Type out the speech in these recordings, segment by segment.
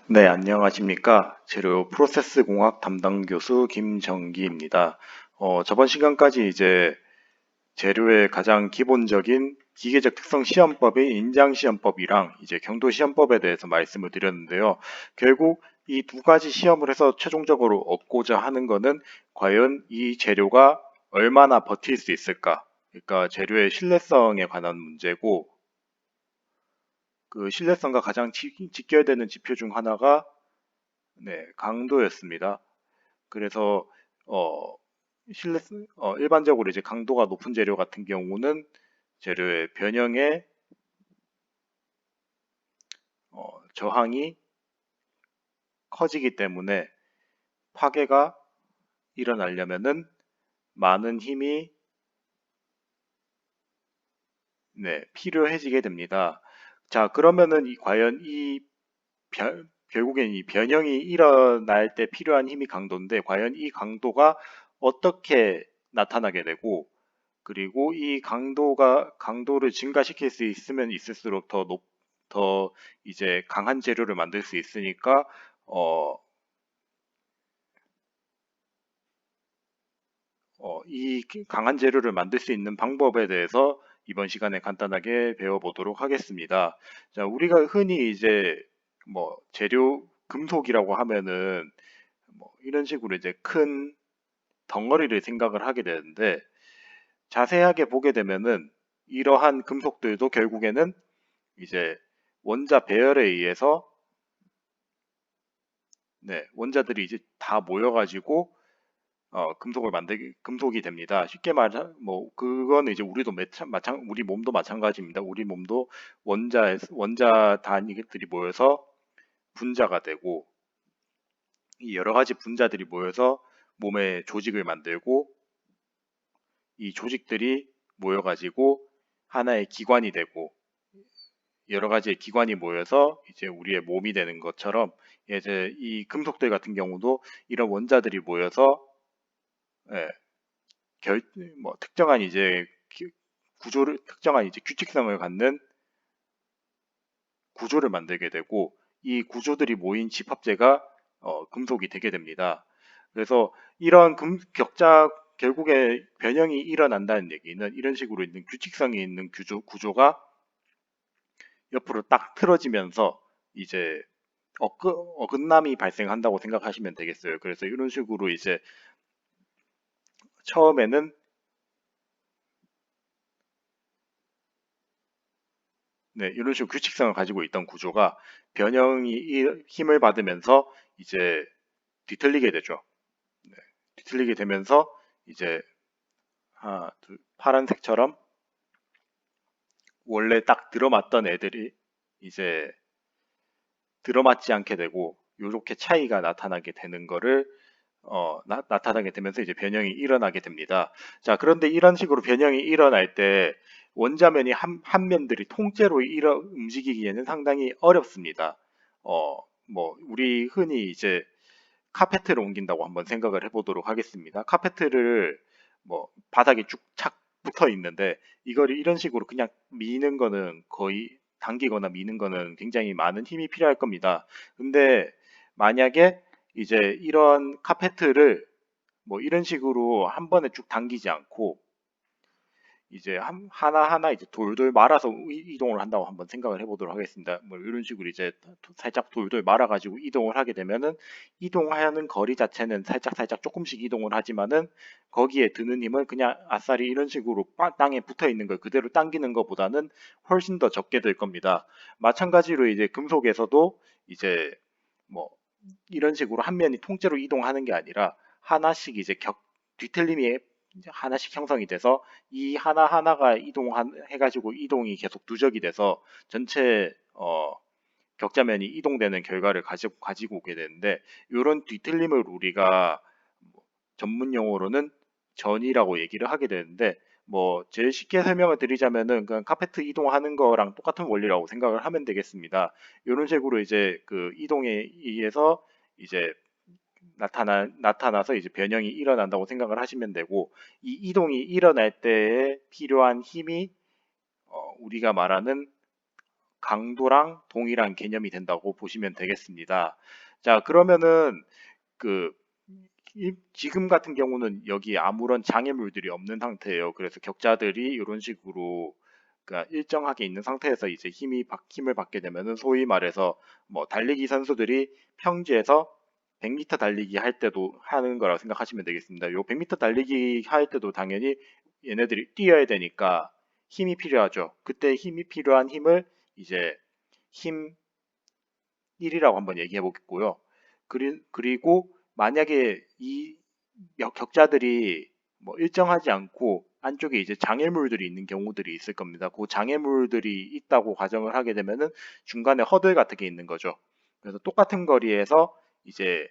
네, 안녕하십니까. 재료 프로세스 공학 담당 교수 김정기입니다. 저번 시간까지 이제 재료의 가장 기본적인 기계적 특성 시험법인 인장시험법이랑 이제 경도시험법에 대해서 말씀을 드렸는데요. 결국 이 두 가지 시험을 해서 최종적으로 얻고자 하는 거는 과연 이 재료가 얼마나 버틸 수 있을까? 그러니까 재료의 신뢰성에 관한 문제고, 그 신뢰성과 가장 직결되는 지표 중 하나가 네, 강도였습니다. 그래서 어, 일반적으로 이제 강도가 높은 재료 같은 경우는 재료의 변형에 저항이 커지기 때문에 파괴가 일어나려면은 많은 힘이 필요해지게 됩니다. 자, 그러면은 과연 결국엔 이 변형이 일어날 때 필요한 힘이 강도인데 과연 이 강도가 어떻게 나타나게 되고 그리고 이 강도를 증가시킬 수 있으면 있을수록 더 이제 강한 재료를 만들 수 있으니까 어, 이 강한 재료를 만들 수 있는 방법에 대해서 이번 시간에 간단하게 배워보도록 하겠습니다. 자, 우리가 흔히 이제 뭐 재료 금속이라고 하면은 뭐 이런 식으로 이제 큰 덩어리를 생각을 하게 되는데 자세하게 보게 되면은 이러한 금속들도 결국에는 이제 원자 배열에 의해서 원자들이 이제 다 모여가지고 금속이 됩니다. 쉽게 말하 뭐 그거는 이제 우리 몸도 마찬가지입니다. 우리 몸도 원자 단위들이 모여서 분자가 되고 이 여러 가지 분자들이 모여서 몸의 조직을 만들고 이 조직들이 모여가지고 하나의 기관이 되고 여러 가지의 기관이 모여서 이제 우리의 몸이 되는 것처럼 이제 이 금속들 같은 경우도 이런 원자들이 모여서 예, 결, 뭐 특정한 이제 특정한 이제 규칙성을 갖는 구조를 만들게 되고 이 구조들이 모인 집합체가 금속이 되게 됩니다. 그래서 이런 격자 결국에 변형이 일어난다는 얘기는 이런 식으로 있는 규칙성이 있는 구조가 옆으로 딱 틀어지면서 이제 어긋남이 발생한다고 생각하시면 되겠어요. 그래서 이런 식으로 이제 처음에는 이런 식으로 규칙성을 가지고 있던 구조가 변형이 힘을 받으면서 이제 뒤틀리게 되죠. 네, 뒤틀리게 되면서 이제 파란색처럼 원래 딱 들어맞던 애들이 이제 들어맞지 않게 되고 이렇게 차이가 나타나게 되는 거를 나타나게 되면서 이제 변형이 일어나게 됩니다. 자, 그런데 이런 식으로 변형이 일어날 때 원자면이 한 면들이 통째로 움직이기에는 상당히 어렵습니다. 우리 흔히 이제 카페트를 옮긴다고 한번 생각을 해보도록 하겠습니다. 카페트를 바닥에 쭉 착 붙어 있는데 이걸 이런 식으로 그냥 미는 거는 거의 당기거나 미는 거는 굉장히 많은 힘이 필요할 겁니다. 근데 만약에 이제 이런 카페트를 이런 식으로 한 번에 쭉 당기지 않고 이제 하나하나 이제 돌돌 말아서 이동을 한다고 한번 생각을 해보도록 하겠습니다. 뭐 이런 식으로 이제 살짝 돌돌 말아가지고 이동을 하게 되면은 이동하는 거리 자체는 살짝 조금씩 이동을 하지만은 거기에 드는 힘은 그냥 아싸리 이런 식으로 땅에 붙어 있는 걸 그대로 당기는 것보다는 훨씬 더 적게 될 겁니다. 마찬가지로 이제 금속에서도 이제 뭐 이런 식으로 한 면이 통째로 이동하는 게 아니라 하나씩 이제 뒤틀림이 이제 하나씩 형성이 돼서 이 하나하나가 해가지고 이동이 계속 누적이 돼서 전체 격자면이 이동되는 결과를 가지고 오게 되는데 이런 뒤틀림을 우리가 뭐 전문 용어로는 전이라고 얘기를 하게 되는데 제일 쉽게 설명을 드리자면은 그냥 카페트 이동하는 거랑 똑같은 원리라고 생각을 하면 되겠습니다. 이런 식으로 이제 그 이동에 의해서 이제 나타나서 이제 변형이 일어난다고 생각을 하시면 되고 이 이동이 일어날 때에 필요한 힘이 우리가 말하는 강도랑 동일한 개념이 된다고 보시면 되겠습니다. 자, 그러면은 그 지금 같은 경우는 여기 아무런 장애물들이 없는 상태예요. 그래서 격자들이 이런 식으로 그러니까 일정하게 있는 상태에서 이제 힘을 받게 되면은 소위 말해서 뭐 달리기 선수들이 평지에서 100m 달리기 할 때도 하는 거라고 생각하시면 되겠습니다. 요 100m 달리기 할 때도 당연히 얘네들이 뛰어야 되니까 힘이 필요하죠. 그때 힘이 필요한 힘을 이제 힘 1이라고 한번 얘기해 보겠고요. 그리고 만약에 이 격자들이 뭐 일정하지 않고 안쪽에 이제 장애물들이 있는 경우들이 있을 겁니다. 그 장애물들이 있다고 가정을 하게 되면은 중간에 허들 같은 게 있는 거죠. 그래서 똑같은 거리에서 이제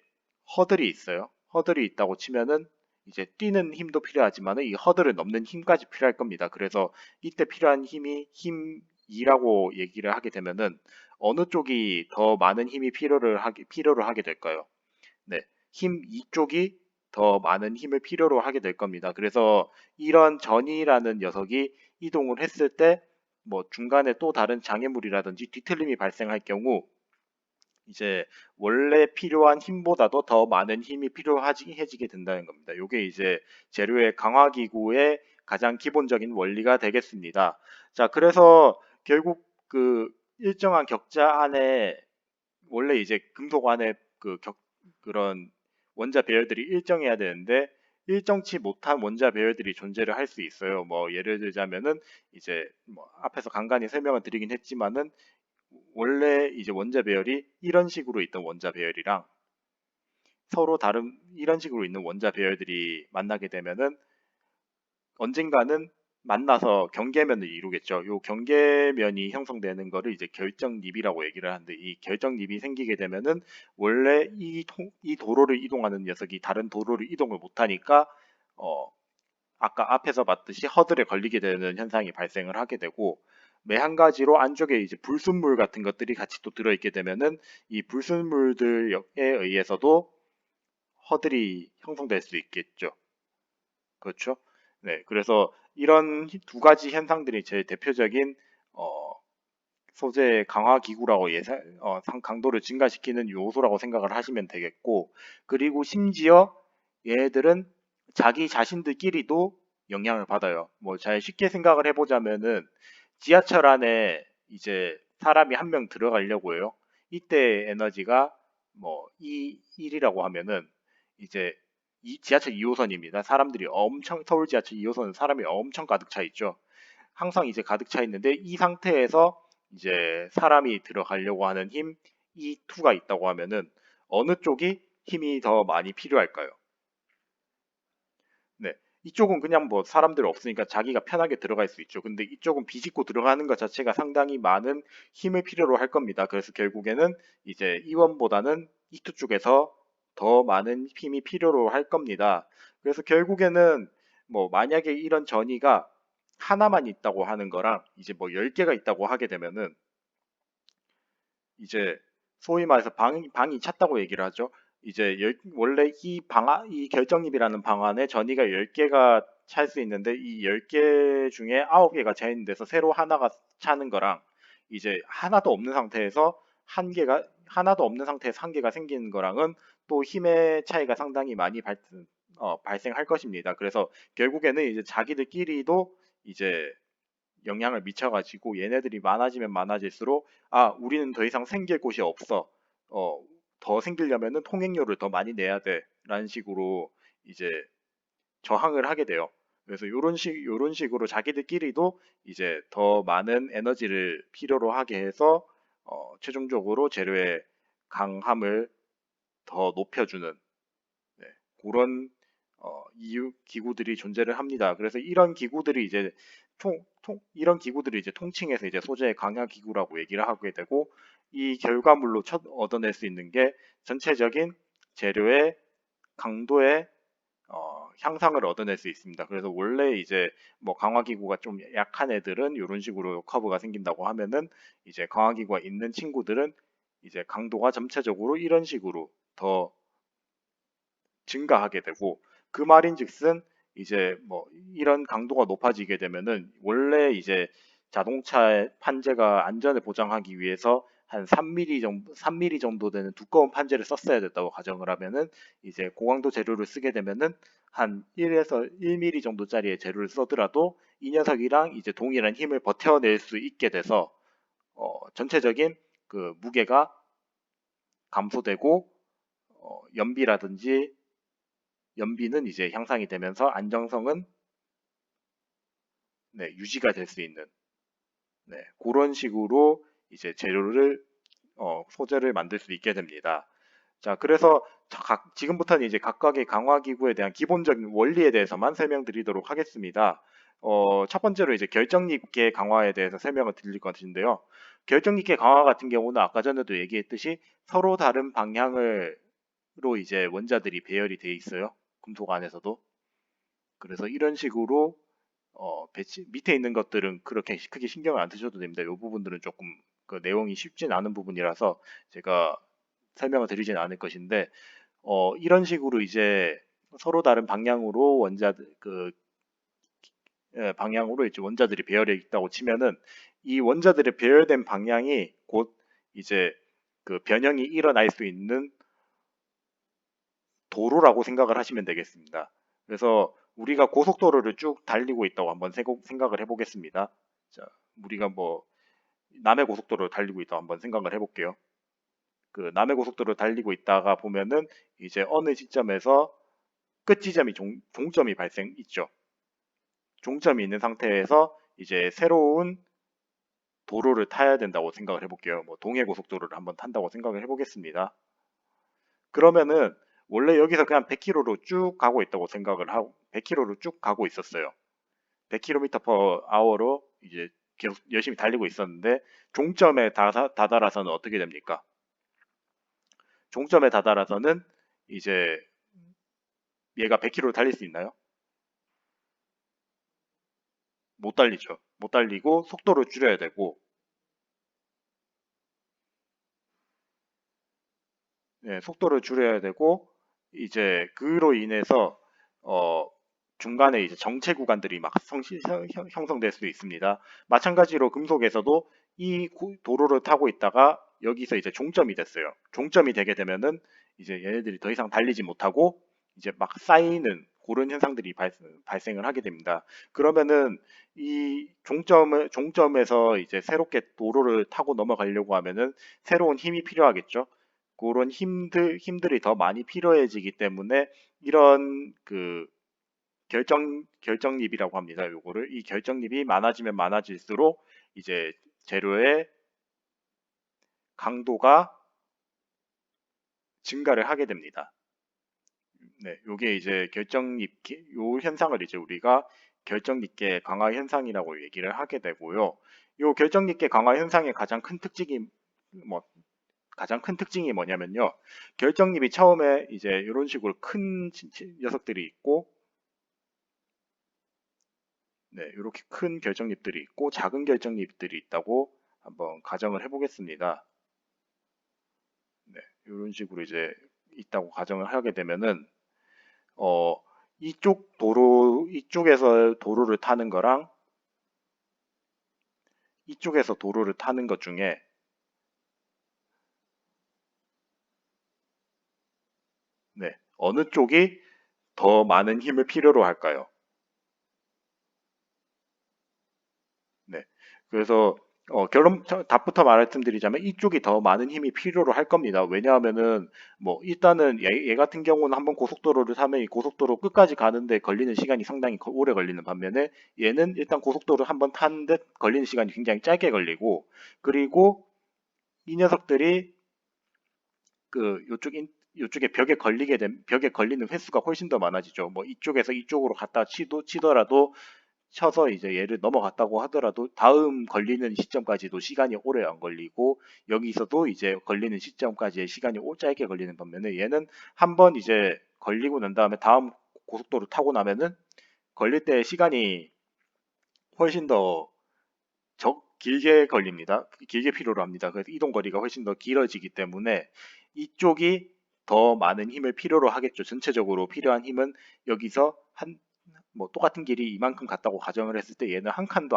허들이 있어요. 허들이 있다고 치면은 이제 뛰는 힘도 필요하지만은 이 허들을 넘는 힘까지 필요할 겁니다. 그래서 이때 필요한 힘이 힘 2라고 얘기를 하게 되면은 어느 쪽이 더 많은 힘이 필요로 하게 될까요? 네, 힘 이쪽이 더 많은 힘을 필요로 하게 될 겁니다. 그래서 이런 전이라는 녀석이 이동을 했을 때 뭐 중간에 또 다른 장애물이라든지 뒤틀림이 발생할 경우 이제 원래 필요한 힘보다도 더 많은 힘이 필요해지게 된다는 겁니다. 이게 이제 재료의 강화기구의 가장 기본적인 원리가 되겠습니다. 자, 그래서 결국 그 일정한 격자 안에 원래 이제 금속 안에 그런 원자 배열들이 일정해야 되는데 일정치 못한 원자 배열들이 존재를 할 수 있어요. 뭐 예를 들자면은 이제 뭐 앞에서 간간히 설명을 드리긴 했지만은 원래 이제 원자 배열이 이런 식으로 있던 원자 배열이랑 서로 다른 이런 식으로 있는 원자 배열들이 만나게 되면은 언젠가는 만나서 경계면을 이루겠죠. 요 경계면이 형성되는 거를 이제 결정립이라고 얘기를 하는데 이 결정립이 생기게 되면은 원래 이 도로를 이동하는 녀석이 다른 도로를 이동을 못하니까 어, 아까 앞에서 봤듯이 허들에 걸리게 되는 현상이 발생을 하게 되고 매 한 가지로 안쪽에 이제 불순물 같은 것들이 같이 또 들어있게 되면은 이 불순물들에 의해서도 허들이 형성될 수 있겠죠. 그렇죠? 네, 그래서 이런 두 가지 현상들이 제일 대표적인 어, 소재 강화 기구라고 강도를 증가시키는 요소라고 생각을 하시면 되겠고, 그리고 심지어 얘들은 자기 자신들끼리도 영향을 받아요. 뭐 잘 쉽게 생각을 해보자면은 지하철 안에 이제 사람이 한 명 들어가려고 해요. 이때 에너지가 뭐 E1이라고 하면은 이제 이 지하철 2호선입니다. 사람들이 엄청 서울 지하철 2호선은 사람이 엄청 가득 차 있죠. 항상 이제 가득 차 있는데 이 상태에서 이제 사람이 들어가려고 하는 힘 E2가 있다고 하면은 어느 쪽이 힘이 더 많이 필요할까요? 네. 이쪽은 그냥 뭐 사람들 없으니까 자기가 편하게 들어갈 수 있죠. 근데 이쪽은 비집고 들어가는 것 자체가 상당히 많은 힘을 필요로 할 겁니다. 그래서 결국에는 이제 E1보다는 E2 쪽에서 더 많은 힘이 필요로 할 겁니다. 그래서 결국에는 뭐 만약에 이런 전이가 하나만 있다고 하는 거랑 이제 뭐 10개가 있다고 하게 되면은 이제 소위 말해서 방이 찼다고 얘기를 하죠. 이제 원래 이 결정립이라는 방안에 전이가 10개가 찰 수 있는데 이 10개 중에 9개가 차 있는 데서 새로 하나가 차는 거랑 이제 하나도 없는 상태에서 하나도 없는 상태에서 한 개가 생기는 거랑은 또 힘의 차이가 상당히 많이 발생할 것입니다. 그래서 결국에는 이제 자기들끼리도 이제 영향을 미쳐가지고 얘네들이 많아지면 많아질수록 아 우리는 더 이상 생길 곳이 없어 더 생기려면은 통행료를 더 많이 내야 돼라는 식으로 이제 저항을 하게 돼요. 그래서 요런 식으로 자기들끼리도 이제 더 많은 에너지를 필요로 하게 해서 최종적으로 재료의 강함을 더 높여주는 네, 그런 이유 기구들이 존재를 합니다. 그래서 이런 기구들이 이제 통칭해서 이제 소재 강화 기구라고 얘기를 하게 되고 이 결과물로 얻어낼 수 있는 게 전체적인 재료의 강도의 향상을 얻어낼 수 있습니다. 그래서 원래 이제 뭐 강화기구가 좀 약한 애들은 이런 식으로 커브가 생긴다고 하면은 이제 강화기구가 있는 친구들은 이제 강도가 전체적으로 이런 식으로 더 증가하게 되고 그 말인즉슨 이제 뭐 이런 강도가 높아지게 되면은 원래 이제 자동차 판재가 안전을 보장하기 위해서 한 3mm 정도 되는 두꺼운 판재를 썼어야 됐다고 가정을 하면은 이제 고강도 재료를 쓰게 되면은 한 1에서 1mm 정도짜리의 재료를 써더라도 이 녀석이랑 이제 동일한 힘을 버텨낼 수 있게 돼서 전체적인 그 무게가 감소되고 연비는 이제 향상이 되면서 안정성은 네, 유지가 될 수 있는 네, 그런 식으로 이제 소재를 만들 수 있게 됩니다. 자, 그래서 지금부터는 이제 각각의 강화기구에 대한 기본적인 원리에 대해서만 설명드리도록 하겠습니다. 첫 번째로 이제 결정립계 강화에 대해서 설명을 드릴 것인데요. 결정립계 강화 같은 경우는 아까 전에도 얘기했듯이 서로 다른 방향으로 이제 원자들이 배열이 돼 있어요. 금속 안에서도. 그래서 이런 식으로 밑에 있는 것들은 그렇게 크게 신경을 안 드셔도 됩니다. 이 부분들은 조금 그 내용이 쉽진 않은 부분이라서 제가 설명을 드리진 않을 것인데, 이런 식으로 이제 서로 다른 방향으로 이제 원자들이 배열해 있다고 치면은 이 원자들의 배열된 방향이 곧 이제 그 변형이 일어날 수 있는 도로라고 생각을 하시면 되겠습니다. 그래서 우리가 고속도로를 쭉 달리고 있다고 한번 생각을 해보겠습니다. 자, 우리가 뭐 남해 고속도로를 달리고 있다고 한번 생각을 해볼게요. 그 남해 고속도로를 달리고 있다가 보면은 이제 어느 시점에서 끝 지점이 종점이 있죠. 종점이 있는 상태에서 이제 새로운 도로를 타야 된다고 생각을 해볼게요. 뭐 동해 고속도로를 한번 탄다고 생각을 해보겠습니다. 그러면은 원래 여기서 그냥 100km로 쭉 가고 있다고 생각을 하고 100km로 쭉 가고 있었어요. 100km/h로 이제 계속 열심히 달리고 있었는데 종점에 다다라서는 어떻게 됩니까? 종점에 다다라서는 이제 얘가 100km로 달릴 수 있나요? 못 달리죠. 못 달리고 속도를 줄여야 되고 속도를 줄여야 되고 이제 그로 인해서 어, 중간에 이제 정체 구간들이 막 형성될 수 있습니다. 마찬가지로 금속에서도 이 도로를 타고 있다가 여기서 이제 종점이 됐어요. 종점이 되게 되면은 이제 얘네들이 더 이상 달리지 못하고 이제 막 쌓이는 그런 현상들이 발생을 하게 됩니다. 그러면은 이 종점에서 이제 새롭게 도로를 타고 넘어가려고 하면은 새로운 힘이 필요하겠죠. 그런 힘들이 더 많이 필요해지기 때문에 이런 그 결정립이라고 합니다. 요거를 이 결정립이 많아지면 많아질수록 이제 재료의 강도가 증가를 하게 됩니다. 네, 요게 이제 요 현상을 이제 우리가 결정립계 강화 현상이라고 얘기를 하게 되고요. 요 결정립계 강화 현상의 뭐 가장 큰 특징이 뭐냐면요. 결정립이 처음에 이제 이런 식으로 큰 녀석들이 있고, 네, 이렇게 큰 결정립들이 있고 작은 결정립들이 있다고 한번 가정을 해보겠습니다. 네, 이런 식으로 이제 있다고 가정을 하게 되면은 어, 이쪽에서 도로를 타는 거랑 이쪽에서 도로를 타는 것 중에 네, 어느 쪽이 더 많은 힘을 필요로 할까요? 네. 그래서 답부터 말씀드리자면 이쪽이 더 많은 힘이 필요로 할 겁니다. 왜냐하면은 뭐 일단은 얘 같은 경우는 한번 고속도로를 타면 이 고속도로 끝까지 가는데 걸리는 시간이 상당히 오래 걸리는 반면에 얘는 일단 고속도로 한번 타는데 걸리는 시간이 굉장히 짧게 걸리고 그리고 이 녀석들이 그 요쪽에 벽에 걸리는 횟수가 훨씬 더 많아지죠. 뭐 이쪽에서 이쪽으로 갔다 치더라도 쳐서 이제 얘를 넘어갔다고 하더라도 다음 걸리는 시점까지도 시간이 오래 안 걸리고 여기서도 이제 걸리는 시점까지의 시간이 짧게 걸리는 반면에 얘는 한번 이제 걸리고 난 다음에 다음 고속도로 타고 나면은 걸릴 때 시간이 훨씬 더 길게 걸립니다. 길게 필요로 합니다. 그래서 이동 거리가 훨씬 더 길어지기 때문에 이쪽이 더 많은 힘을 필요로 하겠죠. 전체적으로 필요한 힘은 여기서 뭐 똑같은 길이 이만큼 갔다고 가정을 했을 때 얘는 한 칸도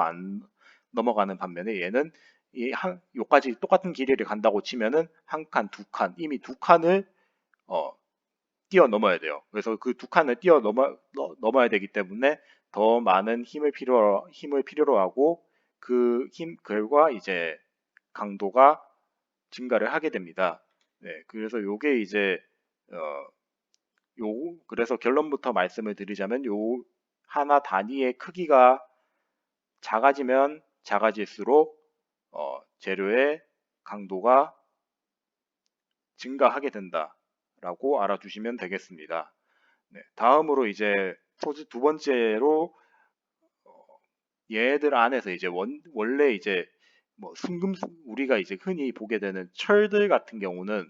넘어가는 반면에 얘는 요까지 똑같은 길이를 간다고 치면은 한 칸, 두 칸, 이미 두 칸을 어, 뛰어넘어야 돼요. 그래서 그 두 칸을 넘어야 되기 때문에 더 많은 힘을 필요로 하고 그 힘 결과 이제 강도가 증가를 하게 됩니다. 네, 그래서 요게 이제 어, 그래서 결론부터 말씀을 드리자면 요 하나 단위의 크기가 작아지면 작아질수록 재료의 강도가 증가하게 된다라고 알아두시면 되겠습니다. 네, 다음으로 이제 두 번째로 얘들 안에서 이제 원래 이제 뭐 우리가 이제 흔히 보게 되는 철들 같은 경우는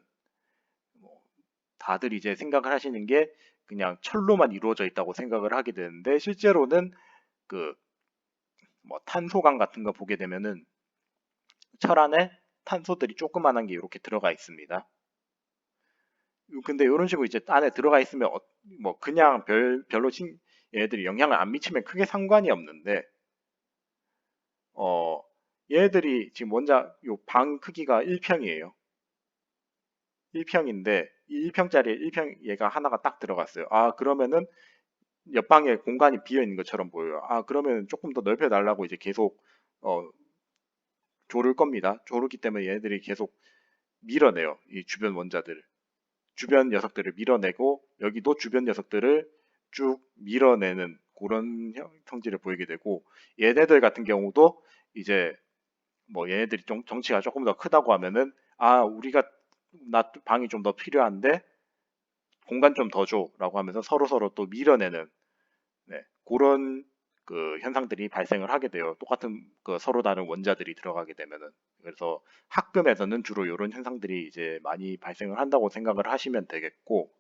뭐 다들 이제 생각을 하시는 게 그냥 철로만 이루어져 있다고 생각을 하게 되는데 실제로는 그 뭐 탄소강 같은 거 보게 되면은 철 안에 탄소들이 조그만한 게 이렇게 들어가 있습니다. 근데 이런 식으로 이제 안에 들어가 있으면 뭐 그냥 별로 얘네들이 영향을 안 미치면 크게 상관이 없는데 어 얘네들이 지금 원자 요 방 크기가 1평이에요. 1평인데 이 1평짜리 1평 얘가 하나가 딱 들어갔어요. 아 그러면은 옆방에 공간이 비어 있는 것처럼 보여요. 아 그러면 조금 더 넓혀 달라고 이제 계속 어 조를 겁니다. 조르기 때문에 얘네들이 계속 밀어내요. 이 주변 원자들을. 주변 녀석들을 밀어내고 여기도 주변 녀석들을 쭉 밀어내는 그런 성질을 보이게 되고 얘네들 같은 경우도 이제 뭐 얘네들이 좀 덩치가 조금 더 크다고 하면은 아 우리가 나 방이 좀 더 필요한데 공간 좀 더 줘라고 하면서 서로 또 밀어내는 네, 그런 그 현상들이 발생을 하게 돼요. 똑같은 그 서로 다른 원자들이 들어가게 되면은 그래서 학금에서는 주로 이런 현상들이 이제 많이 발생을 한다고 생각을 하시면 되겠고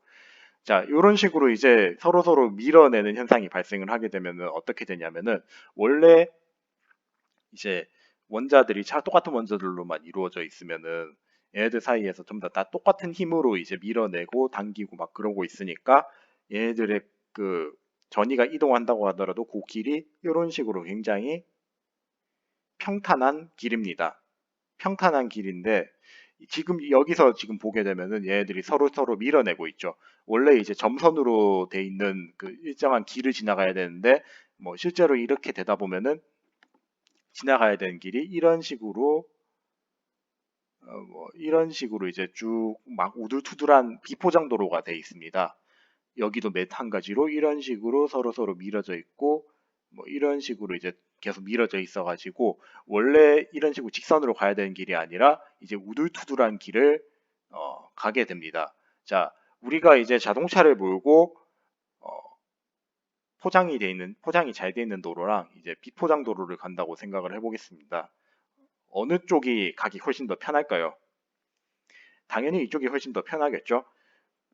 자 이런 식으로 이제 서로 밀어내는 현상이 발생을 하게 되면은 어떻게 되냐면은 원래 이제 원자들이 똑같은 원자들로만 이루어져 있으면은 얘네들 사이에서 전부 다 똑같은 힘으로 이제 밀어내고 당기고 막 그러고 있으니까 얘네들의 그 전이가 이동한다고 하더라도 그 길이 이런 식으로 굉장히 평탄한 길입니다. 평탄한 길인데 지금 여기서 지금 보게 되면은 얘네들이 서로 밀어내고 있죠. 원래 이제 점선으로 돼 있는 그 일정한 길을 지나가야 되는데 뭐 실제로 이렇게 되다 보면은 지나가야 되는 길이 이런 식으로 뭐 이런 식으로 이제 쭉 막 우둘투둘한 비포장 도로가 돼 있습니다. 여기도 몇 한 가지로 이런 식으로 서로 밀어져 있고 뭐 이런 식으로 이제 계속 밀어져 있어 가지고 원래 이런 식으로 직선으로 가야 되는 길이 아니라 이제 우둘투둘한 길을 가게 됩니다. 자, 우리가 이제 자동차를 몰고 어, 포장이 잘 돼 있는 도로랑 이제 비포장 도로를 간다고 생각을 해보겠습니다. 어느 쪽이 가기 훨씬 더 편할까요? 당연히 이쪽이 훨씬 더 편하겠죠.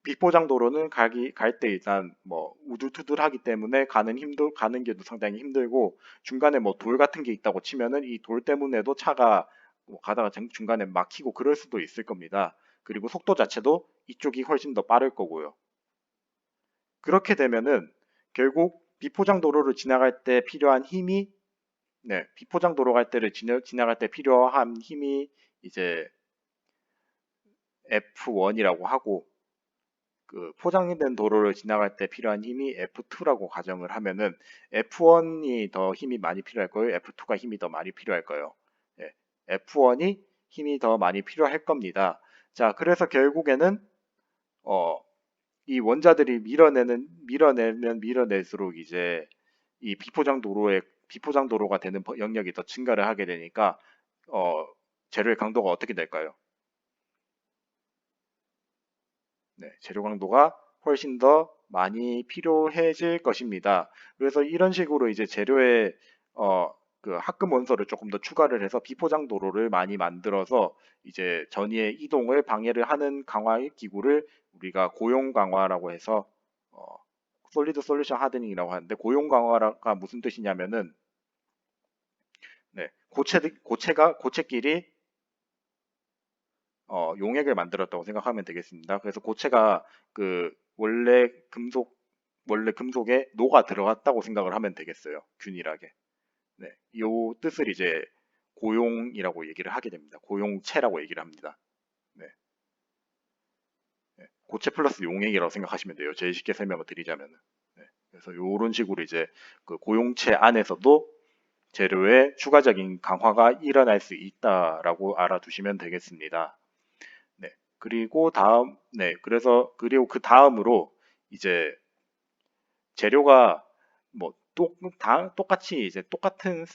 비포장 도로는 갈 때 일단 뭐 우둘투둘하기 때문에 가는 게도 상당히 힘들고 중간에 뭐 돌 같은 게 있다고 치면은 이 돌 때문에도 차가 뭐 가다가 중간에 막히고 그럴 수도 있을 겁니다. 그리고 속도 자체도 이쪽이 훨씬 더 빠를 거고요. 그렇게 되면은 결국 비포장 도로를 지나갈 때 필요한 힘이 비포장 도로 갈 때를 지나갈 때 필요한 힘이 이제 F1이라고 하고 그 포장된 도로를 지나갈 때 필요한 힘이 F2라고 가정을 하면은 F1이 더 힘이 많이 필요할 거예요. F2가 힘이 더 많이 필요할 거예요. 예, F1이 힘이 더 많이 필요할 겁니다. 자, 그래서 결국에는 어, 이 원자들이 밀어내면 밀어낼수록 이제 이 비포장 도로가 되는 영역이 더 증가를 하게 되니까 어, 재료의 강도가 어떻게 될까요? 네, 재료 강도가 훨씬 더 많이 필요해질 것입니다. 그래서 이런 식으로 이제 재료의 그 합금 원소를 조금 더 추가를 해서 비포장 도로를 많이 만들어서 이제 전이의 이동을 방해를 하는 강화 기구를 우리가 고용 강화라고 해서 솔리드 솔루션 하드닝이라고 하는데 고용 강화가 무슨 뜻이냐면은 네, 고체끼리 용액을 만들었다고 생각하면 되겠습니다. 그래서 고체가 그 원래 금속에 녹아 들어갔다고 생각을 하면 되겠어요. 균일하게. 네, 이 뜻을 이제 고용이라고 얘기를 하게 됩니다. 고용체라고 얘기를 합니다. 네. 네. 고체 플러스 용액이라고 생각하시면 돼요. 제일 쉽게 설명을 드리자면은. 네. 그래서 이런 식으로 이제 그 고용체 안에서도 재료의 추가적인 강화가 일어날 수 있다라고 알아두시면 되겠습니다. 네. 그리고 그리고 그 다음으로 이제 재료가 뭐 똑같이 이제 똑같은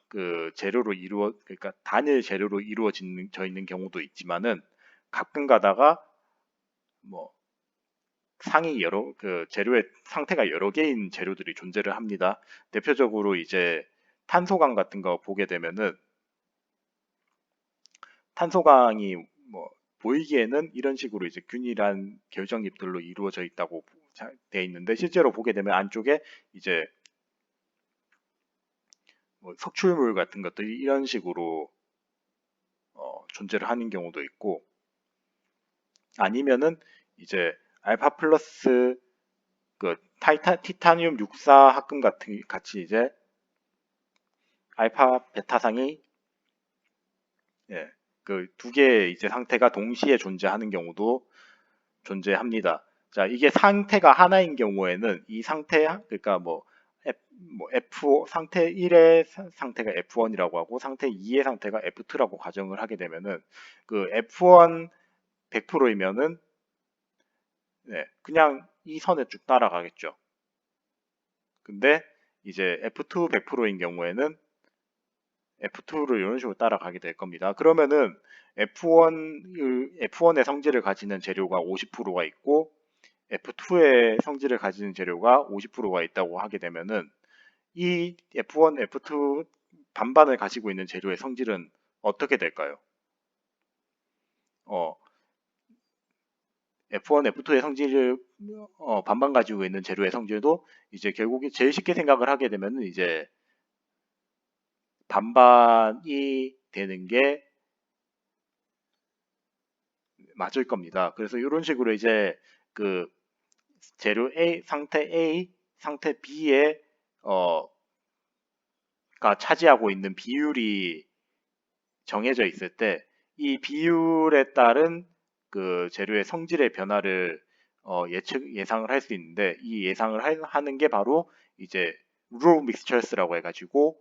그 재료로 그러니까 단일 재료로 이루어져 있는 경우도 있지만은 가끔 가다가 뭐 그 재료의 상태가 여러 개인 재료들이 존재를 합니다. 대표적으로 이제 탄소강 같은 거 보게 되면은 탄소강이 뭐 보이기에는 이런 식으로 이제 균일한 결정잎들로 이루어져 있다고 돼 있는데 실제로 보게 되면 안쪽에 이제 뭐 석출물 같은 것들이 이런 식으로 존재를 하는 경우도 있고 아니면은 이제 알파 플러스 그 티타늄 64 합금 같은 같이 이제 알파 베타상이 예, 그 두 개의 이제 상태가 동시에 존재하는 경우도 존재합니다. 자, 이게 상태가 하나인 경우에는 이 상태 그러니까 F 상태 1의 상태가 F1이라고 하고 상태 2의 상태가 F2라고 가정을 하게 되면은 그 F1 100%이면은 그냥 이 선에 쭉 따라가겠죠. 근데 이제 F2 100%인 경우에는 F2를 이런 식으로 따라가게 될 겁니다. 그러면은 F1의 성질을 가지는 재료가 50%가 있고 F2의 성질을 가지는 재료가 50%가 있다고 하게 되면은 이 F1, F2 반반을 가지고 있는 재료의 성질은 어떻게 될까요? F1, F2의 성질을 반반 가지고 있는 재료의 성질도 이제 결국에 제일 쉽게 생각을 하게 되면은 이제 반반이 되는 게 맞을 겁니다. 그래서 이런 식으로 이제 그 재료 A, 상태 B에 가 차지하고 있는 비율이 정해져 있을 때 이 비율에 따른 그 재료의 성질의 변화를 예상을 할 수 있는데 이 예상을 하는 게 바로 이제 rule mixtures라고 해가지고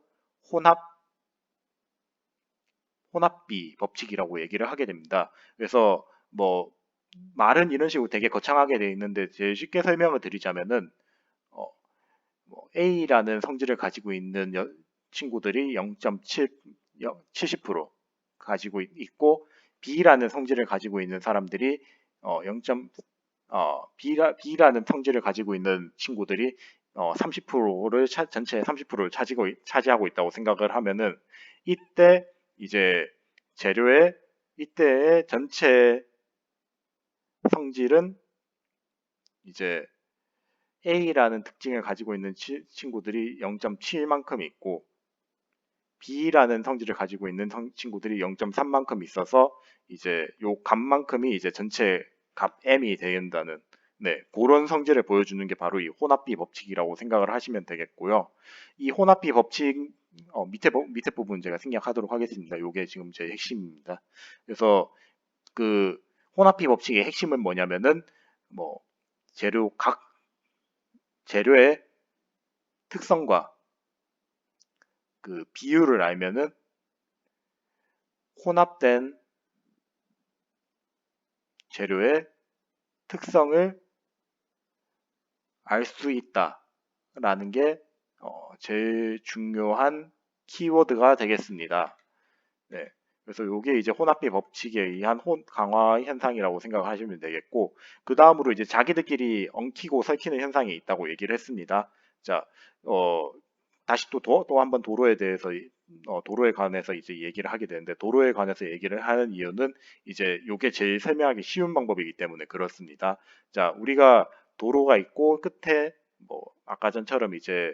혼합비 법칙이라고 얘기를 하게 됩니다. 그래서 뭐 말은 이런 식으로 되게 거창하게 돼 있는데 제일 쉽게 설명을 드리자면은 어, A라는 성질을 가지고 있는 친구들이 0.7 70% 가지고 있고 B라는 성질을 가지고 있는 사람들이 0. B라는 성질을 가지고 있는 친구들이 30%를 전체의 30%를 차지하고 있다고 생각을 하면은 이때 이제 재료의 이때의 전체 성질은 이제 A라는 특징을 가지고 있는 친구들이 0.7만큼 있고 B라는 성질을 가지고 있는 친구들이 0.3만큼 있어서 이제 요 값만큼이 이제 전체 값 M이 된다는 그런 성질을 보여주는 게 바로 이 혼합비 법칙이라고 생각을 하시면 되겠고요. 이 혼합비 법칙 밑에 부분 제가 생략하도록 하겠습니다. 요게 지금 제 핵심입니다. 그래서 그 혼합비 법칙의 핵심은 뭐냐면은 뭐 각 재료의 특성과 그 비율을 알면은 혼합된 재료의 특성을 알 수 있다라는 게 제일 중요한 키워드가 되겠습니다. 네. 그래서 이게 이제 혼합비 법칙에 의한 강화 현상이라고 생각하시면 되겠고, 그 다음으로 이제 자기들끼리 엉키고 설키는 현상이 있다고 얘기를 했습니다. 자, 다시 또 한번 도로에 관해서 이제 얘기를 하게 되는데, 도로에 관해서 얘기를 하는 이유는 이제 이게 제일 설명하기 쉬운 방법이기 때문에 그렇습니다. 자, 우리가 도로가 있고 끝에 뭐 아까 전처럼 이제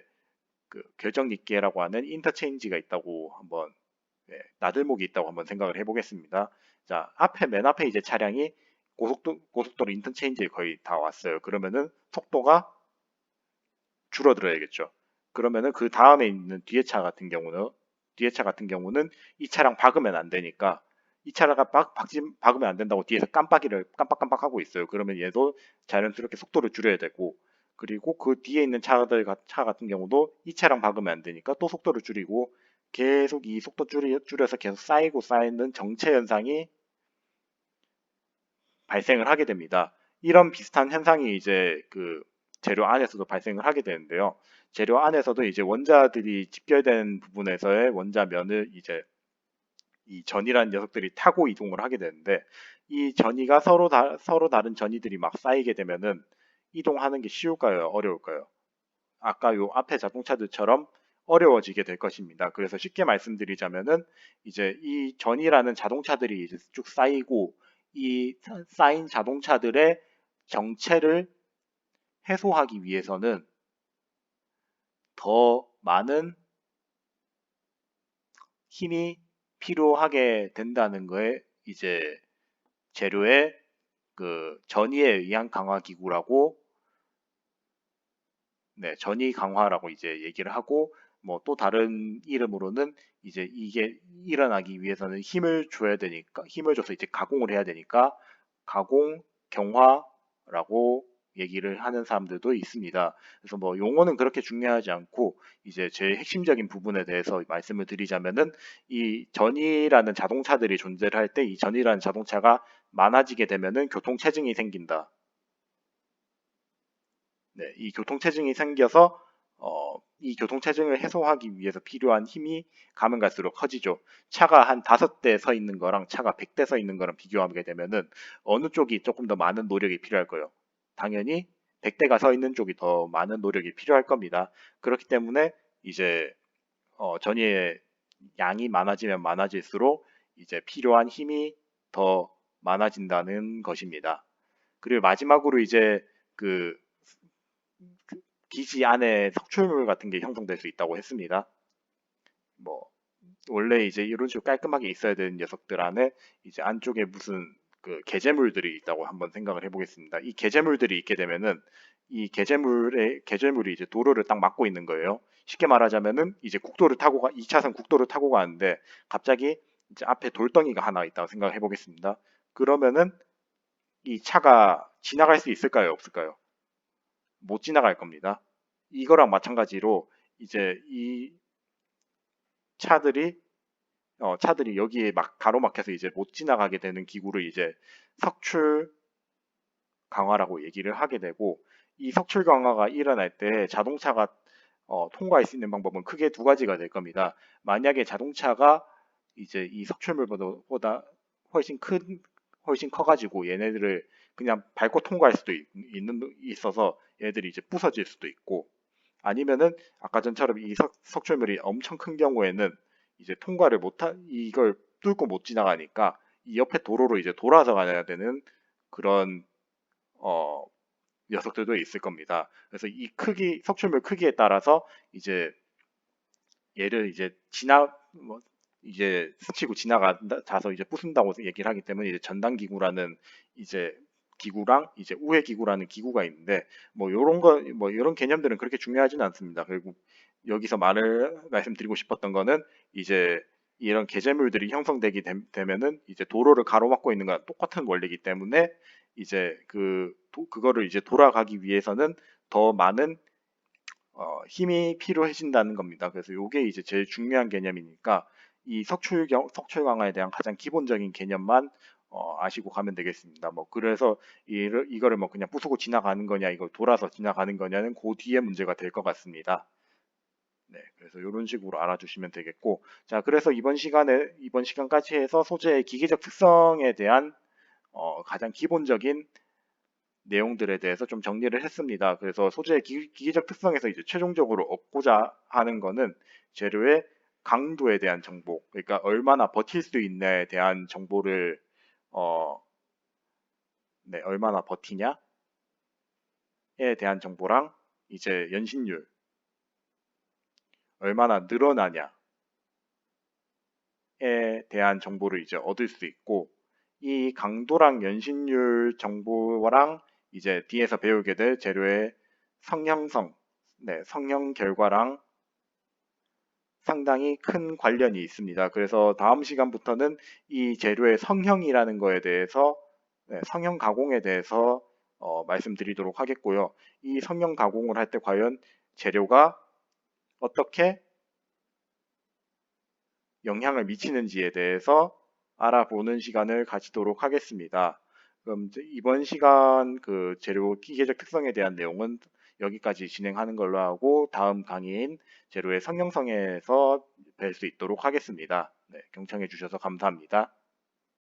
그 결정리기라고 하는 인터체인지가 있다고 한번 나들목이 있다고 한번 생각을 해보겠습니다. 자, 맨 앞에 이제 차량이 고속도로 인터체인지에 거의 다 왔어요. 그러면은 속도가 줄어들어야겠죠. 그러면은 그 다음에 있는 뒤에 차 같은 경우는 뒤에 차 같은 경우는 이 차랑 박으면 안 되니까 이 차가 박으면 안 된다고 뒤에서 깜빡이를 깜빡깜빡하고 있어요. 그러면 얘도 자연스럽게 속도를 줄여야 되고 그리고 그 뒤에 있는 차 같은 경우도 이 차랑 박으면 안 되니까 또 속도를 줄이고 계속 이 속도 줄여서 계속 쌓이고 쌓이는 정체 현상이 발생을 하게 됩니다. 이런 비슷한 현상이 이제 그 재료 안에서도 발생을 하게 되는데요. 재료 안에서도 이제 원자들이 집결된 부분에서의 원자면을 이제 이 전이라는 녀석들이 타고 이동을 하게 되는데 이 전이가 서로 다른 전이들이 막 쌓이게 되면은 이동하는 게 쉬울까요? 어려울까요? 아까 요 앞에 자동차들처럼 어려워지게 될 것입니다. 그래서 쉽게 말씀드리자면은 이제 이 전이라는 자동차들이 이제 쭉 쌓이고 이 쌓인 자동차들의 정체를 해소하기 위해서는 더 많은 힘이 필요하게 된다는 거에 이제 재료의 그 전이에 의한 강화 기구라고 네, 전이 강화라고 이제 얘기를 하고 뭐 또 다른 이름으로는 이제 이게 일어나기 위해서는 힘을 줘야 되니까 힘을 줘서 이제 가공을 해야 되니까 가공 경화라고 얘기를 하는 사람들도 있습니다. 그래서 뭐 용어는 그렇게 중요하지 않고 이제 제일 핵심적인 부분에 대해서 말씀을 드리자면은 이 전이라는 자동차들이 존재를 할 때 이 전이라는 자동차가 많아지게 되면은 교통체증이 생긴다. 네, 이 교통체증이 생겨서 이 교통체증을 해소하기 위해서 필요한 힘이 가면 갈수록 커지죠. 차가 한 5대 서 있는 거랑 차가 100대 서 있는 거랑 비교하게 되면은 어느 쪽이 조금 더 많은 노력이 필요할 거예요. 당연히 100대가 서 있는 쪽이 더 많은 노력이 필요할 겁니다. 그렇기 때문에 이제 전이의 양이 많아지면 많아질수록 이제 필요한 힘이 더 많아진다는 것입니다. 그리고 마지막으로 이제 그 기지 안에 석출물 같은 게 형성될 수 있다고 했습니다. 뭐 원래 이제 이런 식으로 깔끔하게 있어야 되는 녀석들 안에 이제 안쪽에 무슨 그 게재물들이 있다고 한번 생각을 해보겠습니다. 이 게재물들이 있게 되면은 이 게재물이 이제 도로를 딱 막고 있는 거예요. 쉽게 말하자면은 이제 2차선 국도를 타고 가는데 갑자기 이제 앞에 돌덩이가 하나 있다고 생각을 해보겠습니다. 그러면은 이 차가 지나갈 수 있을까요? 없을까요? 못 지나갈 겁니다. 이거랑 마찬가지로 이제 이 차들이 차들이 여기에 막 가로막혀서 이제 못 지나가게 되는 기구를 이제 석출 강화라고 얘기를 하게 되고 이 석출 강화가 일어날 때 자동차가 통과할 수 있는 방법은 크게 두 가지가 될 겁니다. 만약에 자동차가 이제 이 석출물보다 훨씬 훨씬 커가지고 얘네들을 그냥 밟고 통과할 수도 있어서 얘네들이 이제 부서질 수도 있고 아니면은 아까 전처럼 이 석출물이 엄청 큰 경우에는 이제 이걸 뚫고 못 지나가니까 이 옆에 도로로 이제 돌아서 가야 되는 그런 어, 녀석들도 있을 겁니다. 그래서 석출물 크기에 따라서 이제 얘를 이제 이제 스치고 지나가서 이제 부순다고 얘기를 하기 때문에 이제 전단기구라는 이제 기구랑 이제 우회기구라는 기구가 있는데 뭐 요런 뭐 이런 개념들은 그렇게 중요하지는 않습니다. 그리고 여기서 말씀드리고 싶었던 거는 이제 이런 게재물들이 되면은 이제 도로를 가로막고 있는 거랑 똑같은 원리이기 때문에 이제 그거를 이제 돌아가기 위해서는 더 많은 힘이 필요해진다는 겁니다. 그래서 이게 이제 제일 중요한 개념이니까 이 석출 강화에 대한 가장 기본적인 개념만 아시고 가면 되겠습니다. 뭐 그래서 이거를 뭐 그냥 부수고 지나가는 거냐, 이걸 돌아서 지나가는 거냐는 그 뒤에 문제가 될 것 같습니다. 네, 그래서 이런 식으로 알아주시면 되겠고, 자, 그래서 이번 시간까지 해서 소재의 기계적 특성에 대한 가장 기본적인 내용들에 대해서 좀 정리를 했습니다. 그래서 소재의 기계적 특성에서 이제 최종적으로 얻고자 하는 거는 재료의 강도에 대한 정보, 그러니까 얼마나 버틸 수 있냐에 대한 정보를 어, 네, 얼마나 버티냐에 대한 정보랑 이제 연신율, 얼마나 늘어나냐에 대한 정보를 이제 얻을 수 있고 이 강도랑 연신율 정보랑 이제 뒤에서 배우게 될 재료의 성형성, 네, 성형 결과랑 상당히 큰 관련이 있습니다. 그래서 다음 시간부터는 이 재료의 성형이라는 거에 대해서 성형 가공에 대해서 말씀드리도록 하겠고요. 이 성형 가공을 할 때 과연 재료가 어떻게 영향을 미치는지에 대해서 알아보는 시간을 가지도록 하겠습니다. 그럼 이제 이번 시간 그 재료 기계적 특성에 대한 내용은 여기까지 진행하는 걸로 하고 다음 강의인 재료의 성형성에서 뵐 수 있도록 하겠습니다. 네, 경청해 주셔서 감사합니다.